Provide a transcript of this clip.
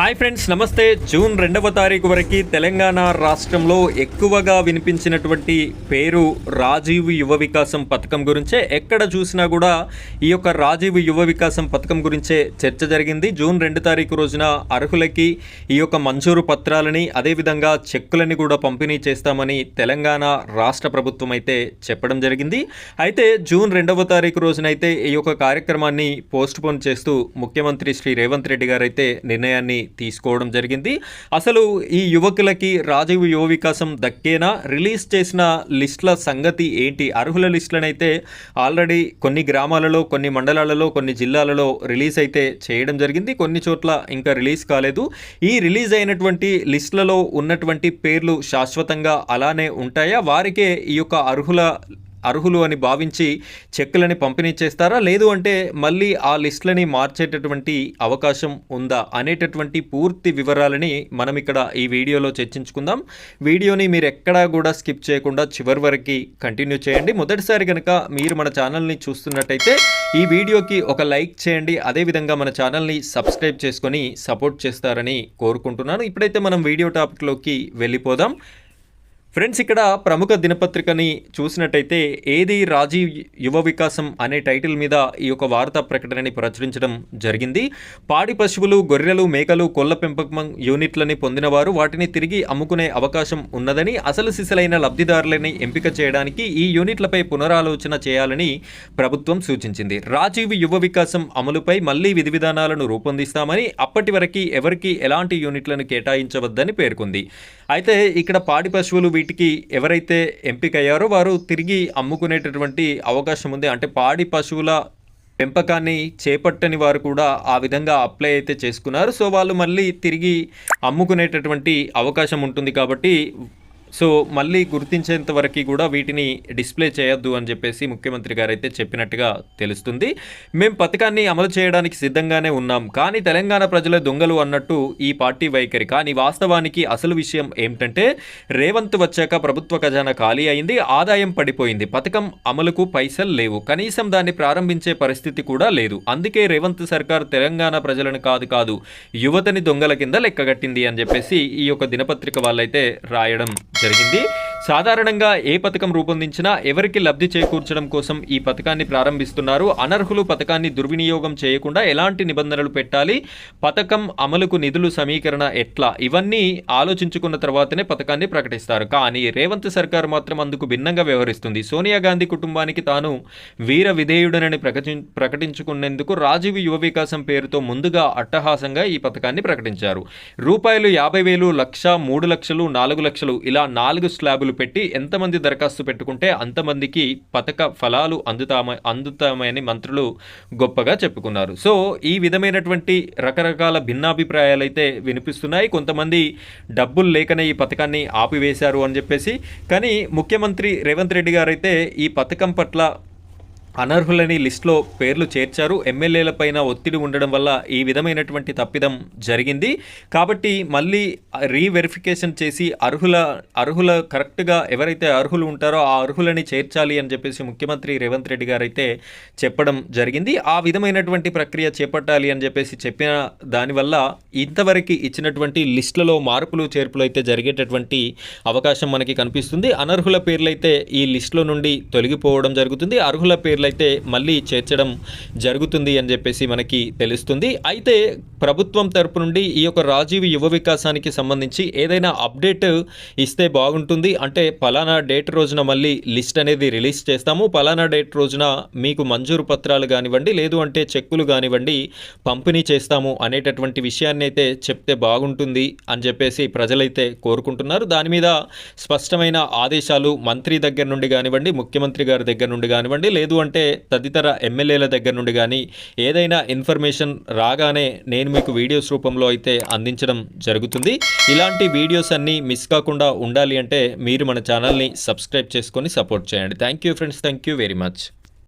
Hi friends, నమస్తే. June 2వ తారీఖు వరకు తెలంగాణ రాష్ట్రంలో ఎక్కువగా వినిపించినటువంటి పేరు రాజీవ్ యువ వికాసం పథకం గురించే. ఎక్కడ చూసినా కూడా ఈ యొక్క రాజీవ్ యువ వికాసం పథకం గురించే చర్చ జరిగింది. జూన్ 2 తారీఖు రోజున అర్హులకి ఈ యొక్క మంజూరు పత్రాలని అదేవిధంగా చెక్కులని కూడా పంపిణీ చేస్తామని తెలంగాణ రాష్ట్ర ప్రభుత్వం అయితే చెప్పడం జరిగింది. అయితే జూన్ 2వ తారీఖు రోజునైతే ఈ యొక్క కార్యక్రమాన్ని పోస్ట్ పోన్ చేస్తూ ముఖ్యమంత్రి శ్రీ రేవంత్ రెడ్డి గారు అయితే నిర్ణయాన్ని తీసుకోవడం జరిగింది. అసలు ఈ యువకులకి రాజీవ్ యువ వికాసం దక్కేనా? రిలీజ్ చేసిన లిస్టుల సంగతి ఏంటి? అర్హుల లిస్టులనైతే ఆల్రెడీ కొన్ని గ్రామాలలో, కొన్ని మండలాలలో, కొన్ని జిల్లాలలో రిలీజ్ అయితే చేయడం జరిగింది. కొన్ని చోట్ల ఇంకా రిలీజ్ కాలేదు. ఈ రిలీజ్ అయినటువంటి లిస్టులలో ఉన్నటువంటి పేర్లు శాశ్వతంగా అలానే ఉంటాయా? వారికే ఈ యొక్క అర్హులు అని భావించి చెక్కులని పంపిణీ చేస్తారా, లేదు అంటే మళ్ళీ ఆ లిస్టులని మార్చేటటువంటి అవకాశం ఉందా అనేటటువంటి పూర్తి వివరాలని మనం ఇక్కడ ఈ వీడియోలో చర్చించుకుందాం. వీడియోని మీరు ఎక్కడా కూడా స్కిప్ చేయకుండా చివరి వరకు కంటిన్యూ చేయండి. మొదటిసారి కనుక మీరు మన ఛానల్ని చూస్తున్నట్టయితే ఈ వీడియోకి ఒక లైక్ చేయండి. అదేవిధంగా మన ఛానల్ని సబ్స్క్రైబ్ చేసుకొని సపోర్ట్ చేస్తారని కోరుకుంటున్నాను. ఇప్పుడైతే మనం వీడియో టాపిక్లోకి వెళ్ళిపోదాం. ఫ్రెండ్స్, ఇక్కడ ప్రముఖ దినపత్రికని చూసినట్టయితే ఏది రాజీవ్ యువ వికాసం అనే టైటిల్ మీద ఈ యొక్క వార్తా ప్రకటనని ప్రచురించడం జరిగింది. పాడి పశువులు, గొర్రెలు, మేకలు, కోళ్ల పెంపకం యూనిట్లని పొందినవారు వాటిని తిరిగి అమ్ముకునే అవకాశం ఉన్నదని, అసలు సిసలైన లబ్ధిదారులని ఎంపిక చేయడానికి ఈ యూనిట్లపై పునరాలోచన చేయాలని ప్రభుత్వం సూచించింది. రాజీవ్ యువ వికాసం అమలుపై మళ్లీ విధి విధానాలను రూపొందిస్తామని, అప్పటి వరకు ఎవరికి ఎలాంటి యూనిట్లను కేటాయించవద్దని పేర్కొంది. అయితే ఇక్కడ పాడి పశువులు వీటికి ఎవరైతే ఎంపికయ్యారో వారు తిరిగి అమ్ముకునేటటువంటి అవకాశం ఉంది. అంటే పాడి పశువుల పెంపకాన్ని చేపట్టని వారు కూడా ఆ విధంగా అప్లై అయితే చేసుకున్నారు. సో వాళ్ళు మళ్ళీ తిరిగి అమ్ముకునేటటువంటి అవకాశం ఉంటుంది. కాబట్టి మళ్ళీ గుర్తించేంత వరకు కూడా వీటిని డిస్ప్లే చేయొద్దు అని చెప్పేసి ముఖ్యమంత్రి గారు అయితే చెప్పినట్టుగా తెలుస్తుంది. మేము పథకాన్ని అమలు చేయడానికి సిద్ధంగానే ఉన్నాం, కానీ తెలంగాణ ప్రజల దొంగలు అన్నట్టు ఈ పార్టీ వైఖరి. కానీ వాస్తవానికి అసలు విషయం ఏమిటంటే రేవంత్ వచ్చాక ప్రభుత్వ ఖజానా ఖాళీ అయింది, ఆదాయం పడిపోయింది, పథకం అమలుకు పైసలు లేవు, కనీసం దాన్ని ప్రారంభించే పరిస్థితి కూడా లేదు. అందుకే రేవంత్ సర్కార్ తెలంగాణ ప్రజలను కాదు యువతని దొంగల కింద లెక్కగట్టింది అని చెప్పేసి ఈ యొక్క దినపత్రిక వాళ్ళైతే రాయడం జరిగింది. సాధారణంగా ఏ పథకం రూపొందించినా ఎవరికి లబ్ధి చేకూర్చడం కోసం ఈ పథకాన్ని ప్రారంభిస్తున్నారు. అనర్హులు పథకాన్ని దుర్వినియోగం చేయకుండా ఎలాంటి నిబంధనలు పెట్టాలి, పథకం అమలుకు నిధులు సమీకరణ ఎట్లా, ఇవన్నీ ఆలోచించుకున్న తర్వాతనే పథకాన్ని ప్రకటిస్తారు. కానీ రేవంత్ సర్కార్ మాత్రం అందుకు భిన్నంగా వ్యవహరిస్తుంది. సోనియా గాంధీ కుటుంబానికి తాను వీర విధేయుడనని ప్రకటించుకునేందుకు రాజీవ్ యువ వికాసం పేరుతో ముందుగా అట్టహాసంగా ఈ పథకాన్ని ప్రకటించారు. రూపాయలు 50,000, 1,00,000, 3,00,000, 4,00,000 ఇలా 4 స్లాబులు పెట్టి ఎంతమంది దరఖాస్తు పెట్టుకుంటే అంతమందికి పథక ఫలాలు అందుతామని మంత్రులు గొప్పగా చెప్పుకున్నారు. సో ఈ విధమైనటువంటి రకరకాల భిన్నాభిప్రాయాలు అయితే వినిపిస్తున్నాయి. కొంతమంది డబ్బులు లేకనే ఈ పథకాన్ని ఆపివేశారు అని చెప్పేసి, కానీ ముఖ్యమంత్రి రేవంత్ రెడ్డి గారు అయితే ఈ పథకం పట్ల అనర్హులని లిస్టులో పేర్లు చేర్చారు. ఎమ్మెల్యేల పైన ఒత్తిడి ఉండడం వల్ల ఈ విధమైనటువంటి తప్పిదం జరిగింది. కాబట్టి మళ్ళీ రీవెరిఫికేషన్ చేసి అర్హుల కరెక్ట్గా ఎవరైతే అర్హులు ఉంటారో ఆ అర్హులని చేర్చాలి అని చెప్పేసి ముఖ్యమంత్రి రేవంత్ రెడ్డి గారు అయితే చెప్పడం జరిగింది. ఆ విధమైనటువంటి ప్రక్రియ చేపట్టాలి అని చెప్పేసి చెప్పిన దానివల్ల ఇంతవరకు ఇచ్చినటువంటి లిస్టులలో మార్పులు చేర్పులు అయితే జరిగేటటువంటి అవకాశం మనకి కనిపిస్తుంది. అనర్హుల పేర్లైతే ఈ లిస్టులో నుండి తొలగిపోవడం జరుగుతుంది. అర్హుల పేర్లు అయితే మళ్ళీ చేర్చడం జరుగుతుంది అని చెప్పేసి మనకి తెలుస్తుంది. అయితే ప్రభుత్వం తరపు నుండి ఈ యొక్క రాజీవ్ యువ వికాసానికి సంబంధించి ఏదైనా అప్డేట్ ఇస్తే బాగుంటుంది. అంటే పలానా డేట్ రోజున మళ్ళీ లిస్ట్ అనేది రిలీజ్ చేస్తాము, పలానా డేట్ రోజున మీకు మంజూరు పత్రాలు కానివ్వండి, లేదు అంటే చెక్కులు కానివ్వండి పంపిణీ చేస్తాము అనేటటువంటి విషయాన్ని అయితే చెప్తే బాగుంటుంది అని చెప్పేసి ప్రజలైతే కోరుకుంటున్నారు. దాని మీద స్పష్టమైన ఆదేశాలు మంత్రి దగ్గర నుండి కానివ్వండి, ముఖ్యమంత్రి గారి దగ్గర నుండి కానివ్వండి, లేదు అంటే తదితర ఎమ్మెల్యేల దగ్గర నుండి కానీ ఏదైనా ఇన్ఫర్మేషన్ రాగానే నేను మీకు వీడియోస్ రూపంలో అయితే అందించడం జరుగుతుంది. ఇలాంటి వీడియోస్ అన్నీ మిస్ కాకుండా ఉండాలి అంటే మీరు మన ఛానల్ని సబ్స్క్రైబ్ చేసుకొని సపోర్ట్ చేయండి. Thank you friends, thank you very much.